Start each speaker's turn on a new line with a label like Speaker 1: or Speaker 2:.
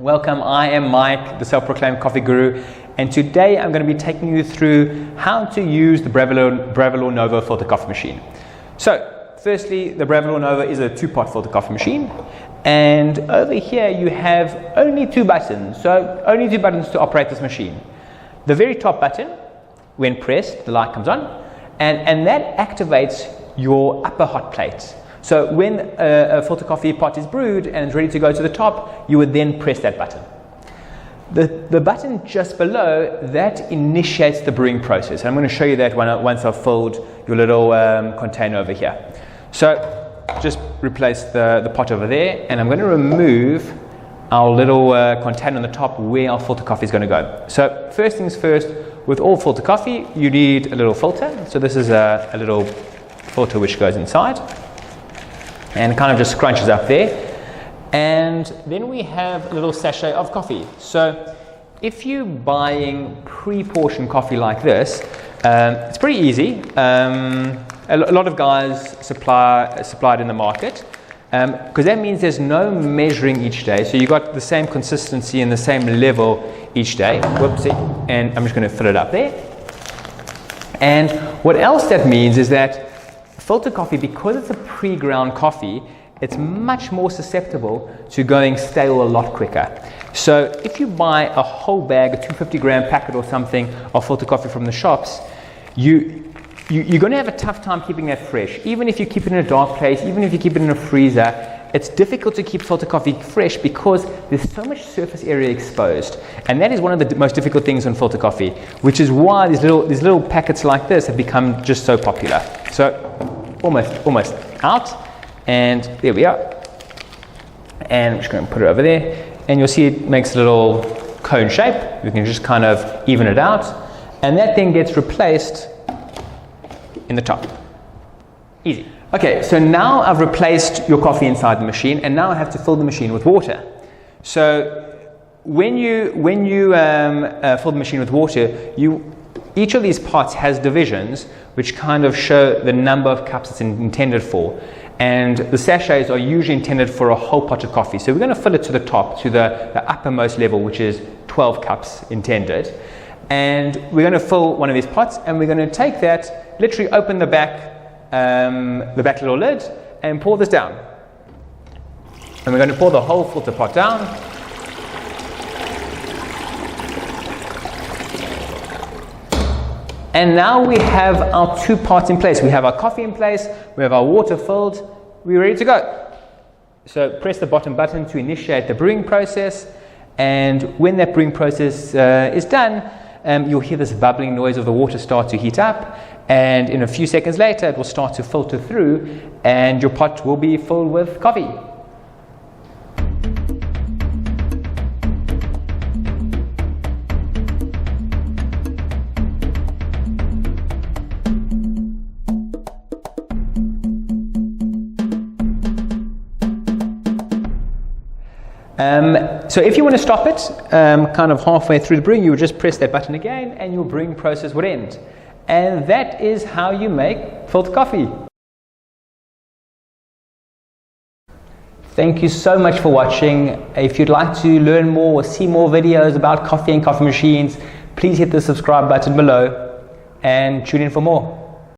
Speaker 1: Welcome, I am Mike, the self-proclaimed coffee guru, and today I'm going to be taking you through how to use the Bravilor Novo filter coffee machine. So, firstly, the Bravilor Novo is a two-pot filter coffee machine, and over here you have only two buttons, to operate this machine. The very top button, when pressed, the light comes on, and that activates your upper hot plate. So when a filter coffee pot is brewed and is ready to go to the top, you would then press that button. The button just below that initiates the brewing process. I'm going to show you that once I've filled your little container over here. So just replace the pot over there, and I'm going to remove our little container on the top where our filter coffee is going to go. So first things first, with all filter coffee, you need a little filter. So this is a little filter which goes inside and kind of just scrunches up there. And then we have a little sachet of coffee. So if you're buying pre-portioned coffee like this, it's pretty easy. A lot of guys supply it in the market, because that means there's no measuring each day. So you've got the same consistency and the same level each day. Whoopsie. And I'm just going to fill it up there. And what else that means is that filter coffee, because it's a pre-ground coffee, it's much more susceptible to going stale a lot quicker. So if you buy a whole bag, a 250 gram packet or something of filter coffee from the shops, you're going to have a tough time keeping that fresh. Even if you keep it in a dark place, even if you keep it in a freezer, it's difficult to keep filter coffee fresh because there's so much surface area exposed. And that is one of the most difficult things on filter coffee, which is why these little packets like this have become just so popular. So almost out, and there we are. And I'm just going to put it over there, and you'll see it makes a little cone shape. You can just kind of even it out, and that then gets replaced in the top. Easy. Okay, so now I've replaced your coffee inside the machine, and now I have to fill the machine with water. So when you fill the machine with water, each of these pots has divisions which kind of show the number of cups it's intended for. And the sachets are usually intended for a whole pot of coffee. So we're going to fill it to the top, to the uppermost level, which is 12 cups intended. And we're going to fill one of these pots, and we're going to take that, literally open the back little lid, and pour this down. And we're going to pour the whole filter pot down. And now we have our two pots in place. We have our coffee in place, we have our water filled, we're ready to go. So press the bottom button to initiate the brewing process, and when that brewing process is done, you'll hear this bubbling noise of the water start to heat up, and in a few seconds later it will start to filter through, and your pot will be filled with coffee. So if you want to stop it kind of halfway through the brewing, you would just press that button again and your brewing process would end. And that is how you make filter coffee. Thank you so much for watching. If you'd like to learn more or see more videos about coffee and coffee machines, please hit the subscribe button below and tune in for more.